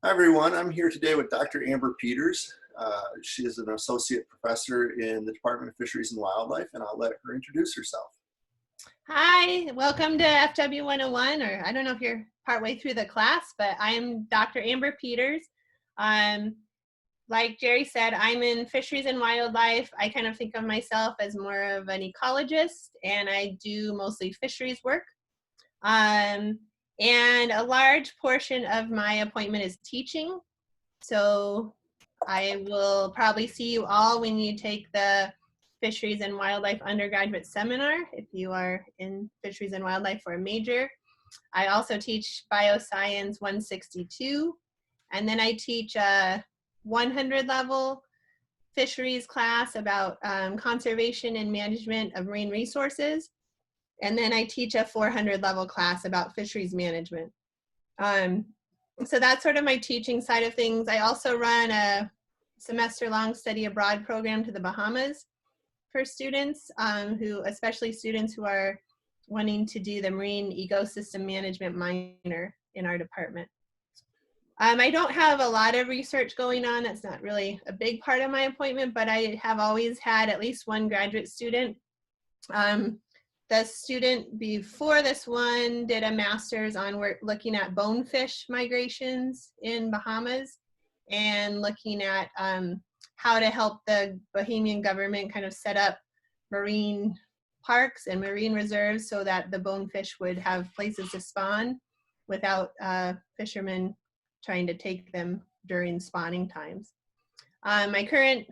Hi everyone, I'm here today with Dr. Amber Peters. She is an associate professor in the Department of Fisheries and Wildlife, and I'll let her introduce herself. Hi, welcome to FW 101, or I don't know if you're partway through the class, but I'm Dr. Amber Peters. Like Jerry said, I'm in fisheries and wildlife. I kind of think of myself as more of an ecologist, and I do mostly fisheries work. And a large portion of my appointment is teaching. So I will probably see you all when you take the Fisheries and Wildlife undergraduate seminar, if you are in Fisheries and Wildlife for a major. I also teach Bioscience 162, and then I teach a 100 level fisheries class about conservation and management of marine resources. And then I teach a 400 level class about fisheries management. So that's sort of my teaching side of things. I also run a semester-long study abroad program to the Bahamas for students, especially students who are wanting to do the marine ecosystem management minor in our department. I don't have a lot of research going on. That's not really a big part of my appointment, but I have always had at least one graduate student. The student before this one did a master's on looking at bonefish migrations in Bahamas and looking at how to help the Bahamian government kind of set up marine parks and marine reserves so that the bonefish would have places to spawn without fishermen trying to take them during spawning times. My current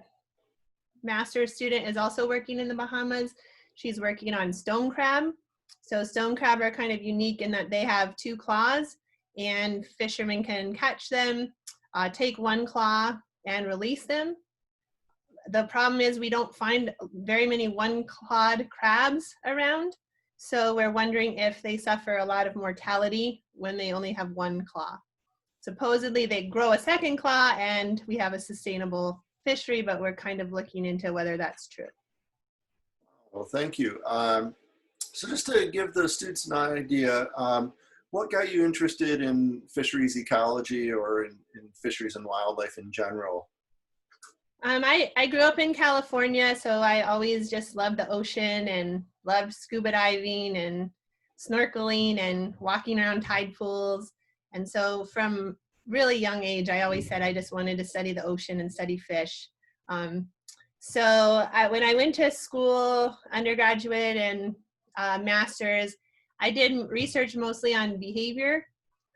master's student is also working in the Bahamas. She's working on stone crab. So stone crab are kind of unique in that they have two claws, and fishermen can catch them, take one claw and release them. The problem is we don't find very many one-clawed crabs around. So we're wondering if they suffer a lot of mortality when they only have one claw. Supposedly they grow a second claw and we have a sustainable fishery, but we're kind of looking into whether that's true. Well, thank you. So just to give the students an idea, what got you interested in fisheries ecology or in fisheries and wildlife in general? I grew up in California, so I always just loved the ocean and loved scuba diving and snorkeling and walking around tide pools. And so from really young age, I always said I just wanted to study the ocean and study fish. When I went to school, undergraduate and master's, I did research mostly on behavior,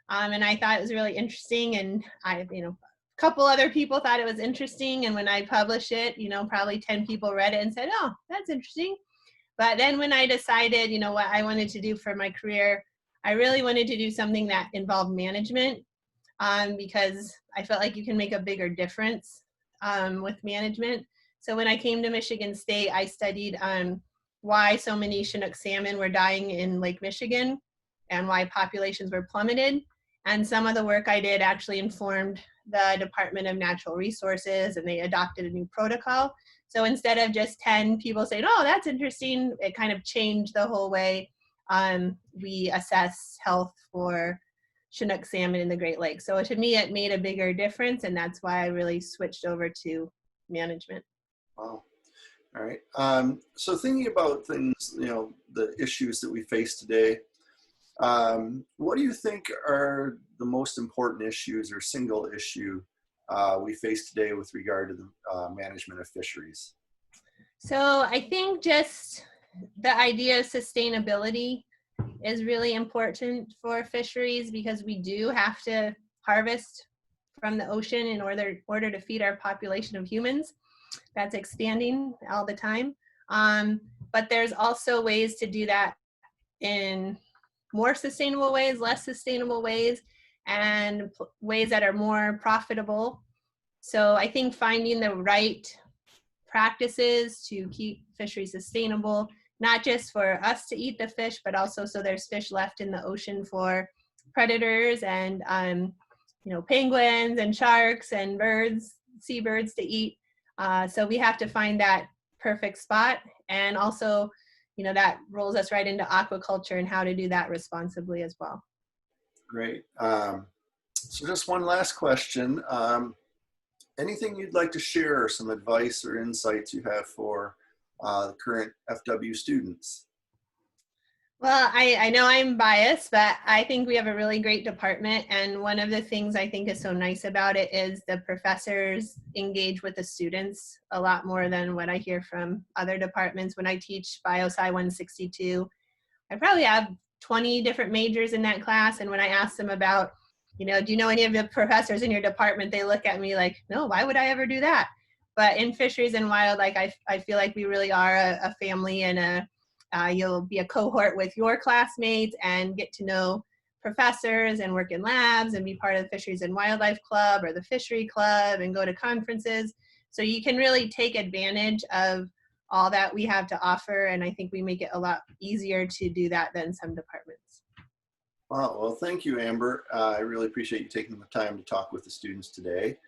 and I thought it was really interesting. And a couple other people thought it was interesting. And when I published it, probably 10 people read it and said, "Oh, that's interesting." But then when I decided, what I wanted to do for my career, I really wanted to do something that involved management, because I felt like you can make a bigger difference with management. So when I came to Michigan State, I studied why so many Chinook salmon were dying in Lake Michigan and why populations were plummeted. And some of the work I did actually informed the Department of Natural Resources, and they adopted a new protocol. So instead of just 10 people saying, "Oh, that's interesting," it kind of changed the whole way we assess health for Chinook salmon in the Great Lakes. So to me, it made a bigger difference, and that's why I really switched over to management. Wow. All right. So thinking about things, the issues that we face today, what do you think are the most important issues or single issue we face today with regard to the management of fisheries? So I think just the idea of sustainability is really important for fisheries, because we do have to harvest from the ocean in order to feed our population of humans that's expanding all the time. But there's also ways to do that in more sustainable ways, less sustainable ways, and ways that are more profitable. So I think finding the right practices to keep fisheries sustainable, not just for us to eat the fish, but also so there's fish left in the ocean for predators and penguins and sharks and birds, seabirds to eat. So we have to find that perfect spot. And also, that rolls us right into aquaculture and how to do that responsibly as well. Great. So just one last question. Anything you'd like to share, some advice or insights you have for the current FW students? Well, I know I'm biased, but I think we have a really great department. And one of the things I think is so nice about it is the professors engage with the students a lot more than what I hear from other departments. When I teach BioSci 162, I probably have 20 different majors in that class. And when I ask them about, do you know any of the professors in your department? They look at me like, no, why would I ever do that? But in fisheries and wildlife, I feel like we really are a family, and you'll be a cohort with your classmates and get to know professors and work in labs and be part of the Fisheries and Wildlife Club or the Fishery Club and go to conferences. So you can really take advantage of all that we have to offer, and I think we make it a lot easier to do that than some departments. Wow, well, thank you, Amber. I really appreciate you taking the time to talk with the students today.